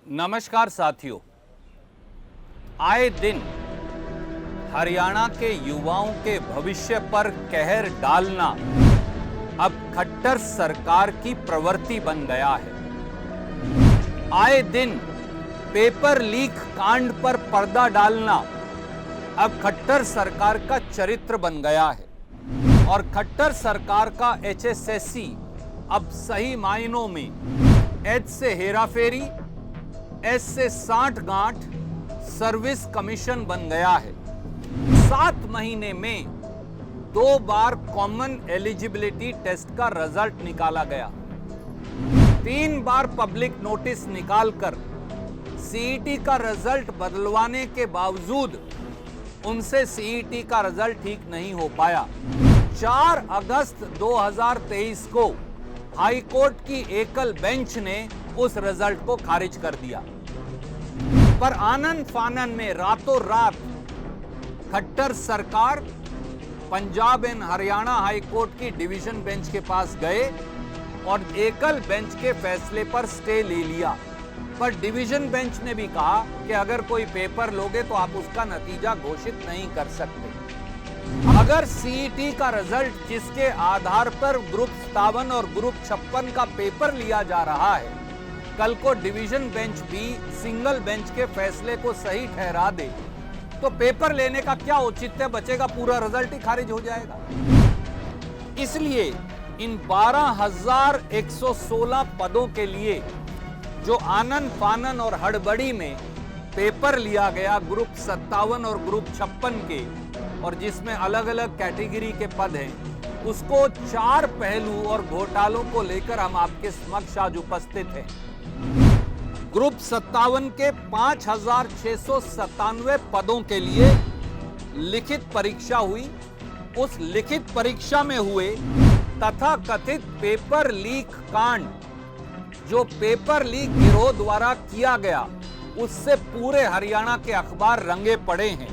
नमस्कार साथियों, आए दिन हरियाणा के युवाओं के भविष्य पर कहर डालना अब खट्टर सरकार की प्रवृत्ति बन गया है। आए दिन पेपर लीक कांड पर पर्दा डालना अब खट्टर सरकार का चरित्र बन गया है और खट्टर सरकार का एचएसएससी अब सही मायनों में एच से हेराफेरी, एस से साठगांठ सर्विस कमीशन बन गया है। 7 महीने में 2 बार कॉमन एलिजिबिलिटी टेस्ट का रिजल्ट निकाला गया। 3 बार पब्लिक नोटिस निकालकर सीईटी का रिजल्ट बदलवाने के बावजूद उनसे सीईटी का रिजल्ट ठीक नहीं हो पाया। 4 अगस्त 2023 को हाई कोर्ट की एकल बेंच ने उस रिजल्ट को खारिज कर दिया। पर आनन फानन में रातों रात खट्टर सरकार Punjab and Haryana high court की डिवीजन बेंच के पास गए और एकल बेंच के फैसले पर स्टे ले लिया। पर डिवीजन बेंच ने भी कहा कि अगर कोई पेपर लोगे तो आप उसका नतीजा घोषित नहीं कर सकते। अगर सीईटी का रिजल्ट जिसके आधार पर ग्रुप 57 और ग्रुप 56 का पेपर लिया जा रहा है, कल को डिवीजन बेंच भी सिंगल बेंच के फैसले को सही ठहरा दे तो पेपर लेने का क्या औचित्य बचेगा? पूरा रिजल्ट ही खारिज हो जाएगा। इसलिए इन 12,116 पदों के लिए जो आनन फानन और हड़बड़ी में पेपर लिया गया ग्रुप 57 और ग्रुप 56 के, और जिसमें अलग अलग कैटेगरी के पद हैं, उसको 4 पहलू और घोटालों को लेकर हम आपके समक्ष आज उपस्थित हैं। ग्रुप 57 के 5,697 पदों के लिए लिखित परीक्षा हुई। उस लिखित परीक्षा में हुए तथाकथित पेपर लीक कांड, जो पेपर लीक गिरोह द्वारा किया गया, उससे पूरे हरियाणा के अखबार रंगे पड़े हैं।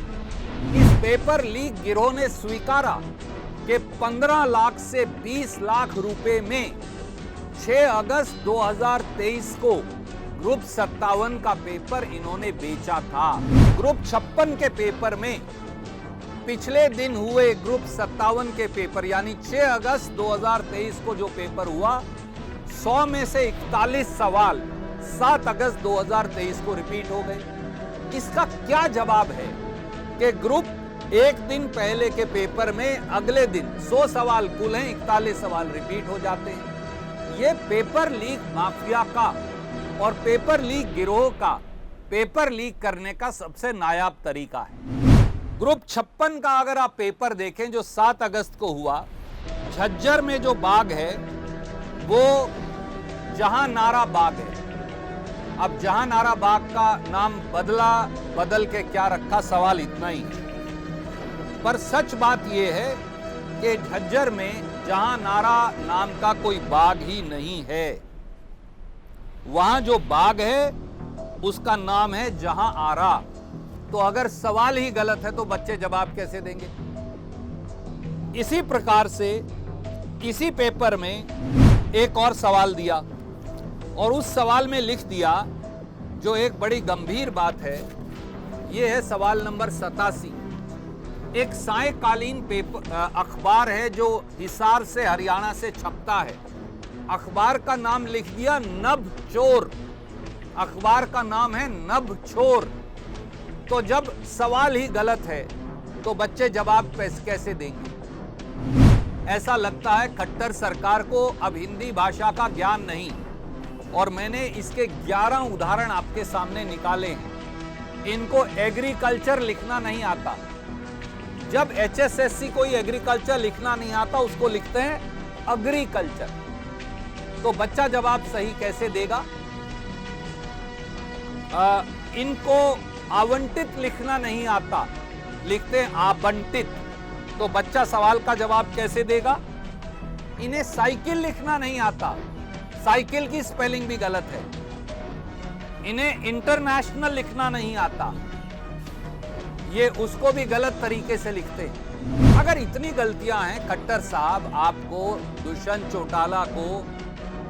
इस पेपर लीक गिरोह ने स्वीकारा कि 15 लाख से 20 लाख रुपए में 6 अगस्त 2023 को ग्रुप 57 का पेपर इन्होंने बेचा था। ग्रुप 56 के पेपर में पिछले दिन हुए ग्रुप 57 के पेपर यानी 6 अगस्त 2023 को जो पेपर हुआ, 100 में से 41 सवाल 7 अगस्त 2023 को रिपीट हो गए। इसका क्या जवाब है कि ग्रुप एक दिन पहले के पेपर में अगले दिन 100 सवाल कुल हैं, 41 सवाल रिपीट हो जाते हैं। ये पेपर लीक माफिया का और पेपर लीक गिरोह का पेपर लीक करने का सबसे नायाब तरीका है। ग्रुप 56 का अगर आप पेपर देखें जो 7 अगस्त को हुआ, झज्जर में जो बाग है वो जहांनारा बाग है। अब जहांनारा बाग का नाम बदल के क्या रखा, सवाल इतना ही है। पर सच बात यह है कि झज्जर में जहांनारा नाम का कोई बाग ही नहीं है। वहां जो बाग है उसका नाम है जहां आरा। तो अगर सवाल ही गलत है तो बच्चे जवाब कैसे देंगे? इसी प्रकार से इसी पेपर में एक और सवाल दिया और उस सवाल में लिख दिया, जो एक बड़ी गंभीर बात है। यह है सवाल नंबर 87। एक सायकालीन पेपर अखबार है जो हिसार से हरियाणा से छपता है। अखबार का नाम लिख दिया नभ चोर। अखबार का नाम है नभ चोर। तो जब सवाल ही गलत है तो बच्चे जवाब कैसे देंगे? ऐसा लगता है खट्टर सरकार को अब हिंदी भाषा का ज्ञान नहीं, और मैंने इसके 11 उदाहरण आपके सामने निकाले हैं। इनको एग्रीकल्चर लिखना नहीं आता। जब एचएसएससी कोई एग्रीकल्चर लिखना नहीं आता, उसको लिखते हैं एग्रीकल्चर। तो बच्चा जवाब सही कैसे देगा? इनको आवंटित लिखना नहीं आता, लिखते हैं आवंटित। तो बच्चा सवाल का जवाब कैसे देगा? इन्हें साइकिल लिखना नहीं आता, साइकिल की स्पेलिंग भी गलत है। इन्हें इंटरनेशनल लिखना नहीं आता, ये उसको भी गलत तरीके से लिखते हैं। अगर इतनी गलतियां हैं, खट्टर साहब आपको दुष्यंत चौटाला को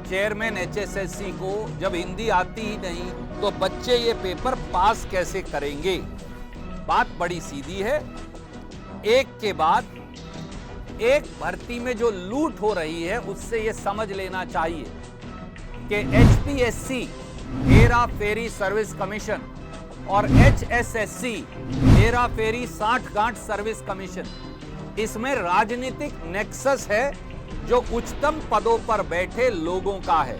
चेयरमैन एचएसएससी को जब हिंदी आती ही नहीं तो बच्चे ये पेपर पास कैसे करेंगे? बात बड़ी सीधी है। एक के बाद एक भर्ती में जो लूट हो रही है उससे ये समझ लेना चाहिए कि HPSC Hera ferry service commission और एचएसएससी हेरा फेरी साठगांठ सर्विस कमीशन, इसमें राजनीतिक नेक्सस है जो उच्चतम पदों पर बैठे लोगों का है।